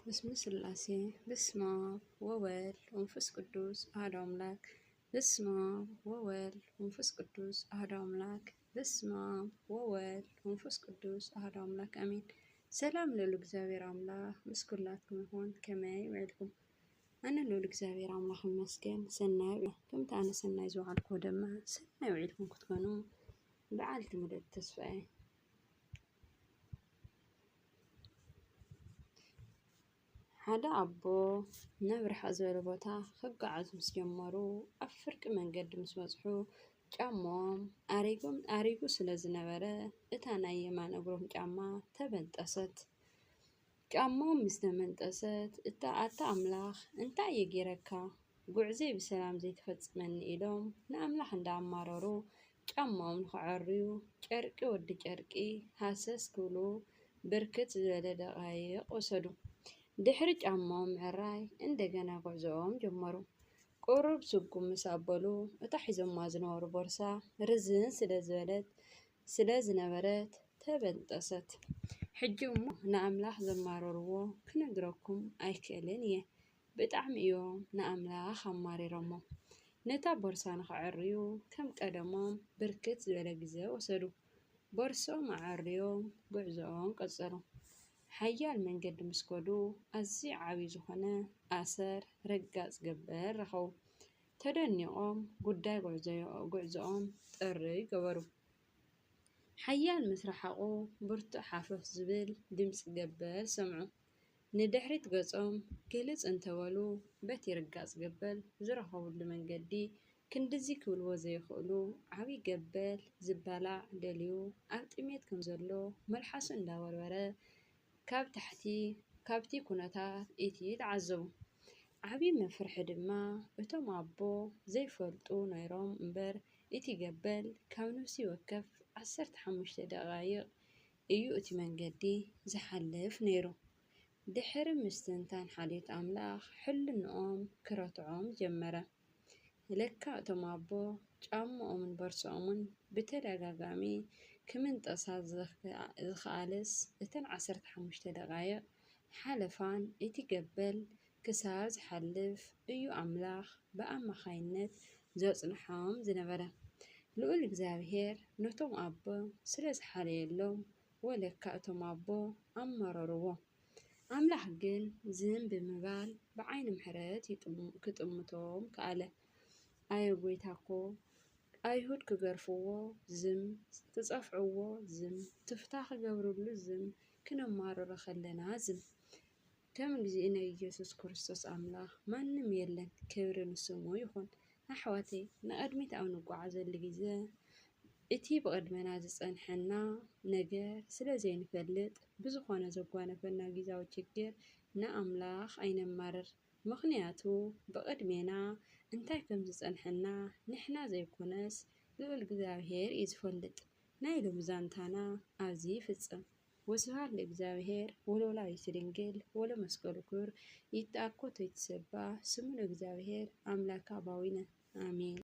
بسم الثلاثي بسم الله ووالد ومنفس قدوس أحد أملاك بسم الله ووالد ومنفس قدوس أحد أملاك بسم الله ووالد ومنفس قدوس أحد أملاك آمين. سلام للእግዚአብሔር አምላክ ምስኩላትኩም ይሁን ከመይ ውዕልኩም أنا للእግዚአብሔር አምላክ ይመስገን ሰናይ ከምታ أنا ሰናይ ዝዋዕልኩ ደማ ሰናይ ውዕልኩም ክትኮኑ በዓል ትምደት ተስፋዬ ሓደ ኣቦ ናብ ርሕቕ ዝበለ ቦታ ክጓዓዙ ምስ ጀመሩ ኣብ ፍርቂ መንገዲ ምስ በፅሑ ጫማኦም ኣሪጉ ስለ ዝነበረ እታ ናይ የማን እግሮም ጫማ ተበንጠሰት። ጫማኦም ምስ ተመንጠሰት እታ ኣምላኽ እንታይ እየ ጌረካ ጉዕዘይ ብሰላም ዘይትፈፅመኒ ኢሎም ንኣምላኽ እንዳኣማረሩ ጫማኦም ንክዕርዩ ጨርቂ ወዲ ጨርቂ ሃሰስ ክብሉ ብርክት ዝበለ ደቃይቅ ወሰዱ። ድሕሪ ጫማኦም ምዕራይ እንደገና ጉዕዞኦም ጀመሩ። ቁሩብ ስጉም ምስ ኣበሉ እታ ሒዞማ ዝነበሩ ቦርሳ ርዝን ስለ ዝነበረት ተበንጠሰት። ሕጂ እሞ ንኣምላኽ ዘማረርዎ ክነግረኩም ኣይክእልን እየ። ብጣዕሚ እዮም ንኣምላኽ ኣማሪሮሞ። ነታ ቦርሳ ንክዕርዩ ከም ቀደሞም ብርክት ዝበለ ግዜ ወሰዱ። ቦርሶም ኣዕርዮም ጉዕዞኦም ቀፀሉ። ሓያል መንገዲ ምስ ከዱ ኣዝዩ ዓብይ ዝኾነ ኣሰር ረጋፅ ገበር ረኸቡ። ተደኒቖም ጉዳይ ጉዕዞኦም ጥርይ ገበሩ። ሓያል ምስ ረሓቑ ብርቱዕ ሓፈፍ ዝብል ድምፂ ገበል ሰምዑ። ንድሕሪት ገፆም ግልፅ እንተበሉ በቲ ርጋፅ ገበል ዝረኸብሉ መንገዲ ክንድዚ ክብልዎ ዘይኽእሉ ዓብይ ገበል ዝባላዕ ደልዩ ኣብ ጥሜት ከም ዘሎ መልሓሱ እንዳበርበረ ካብቲ ኩነታት እቲ ተዓዘቡ። ዓብይ መፍርሒ ድማ እቶም ኣቦ ዘይፈልጡ ነይሮም እምበር እቲ ገበል ካብ ነፍሲ ወከፍ 15 ደቃይቅ እዩ እቲ መንገዲ ዝሓልፍ ነይሩ። ድሕሪ ምስትንታን ሓልዮት ኣምላኽ ሕልንኦም ክረትዖም ጀመረ። ለካ እቶም ኣቦ ጫምኦምን ቦርሶኦምን ብተደጋጋሚ ክምንጠሳ ዝኸኣልስ እተን 15 ደቃይቅ ሓለፋን እቲ ገበል ክሳብ ዝሓልፍ እዩ ኣምላኽ ብኣማኻይነት ዘፅንሖም ዝነበረ። ልዑል እግዚኣብሔር ነቶም ኣቦ ስለ ዝሓለየሎም ወለካ እቶም ኣቦ ኣመረርዎ። ኣምላኽ ግን ዝም ብምባል ብዓይኒ ምሕረት ክጥምቶም ከኣለ። ኣየ ጎይታኮ ኣይሁድ ክገርፍዎ ዝም፣ ክፀፍዕዎ ዝም፣ ትፍታሕ ክገብርሉ ዝም፣ ክነማርሮ ከለና ዝም። ከም እግዚእነ ኢየሱስ ክርስቶስ ኣምላኽ ማንም የለን። ክብሪ ንስሙ ይኹን። ኣሕዋተይ ንቅድሚት ኣብ ንጓዓዘሉ ግዜ እቲ ብቅድመና ዝፀንሐና ነገር ስለ ዘይንፈልጥ ብዝኾነ ዘጓነፈና ግዝያዊ ችግር ንኣምላኽ ኣይነማርር። ምክንያቱ ብቅድሜና እንታይ ከም ዝፀንሐና ንሕና ዘይኮነስ ልዑል እግዚኣብሔር እዩ ዝፈልጥ። ናይ ሎሚ ዛንታና ኣብዚ ይፍፀም። ወስብሐት ለእግዚአብሔር ወለወላዲቱ ድንግል ወለመስቀሉ ክቡር። ይትአኮት ወይትሰባህ ስሙ ለእግዚአብሔር አምላከ አበዊነ አሜን።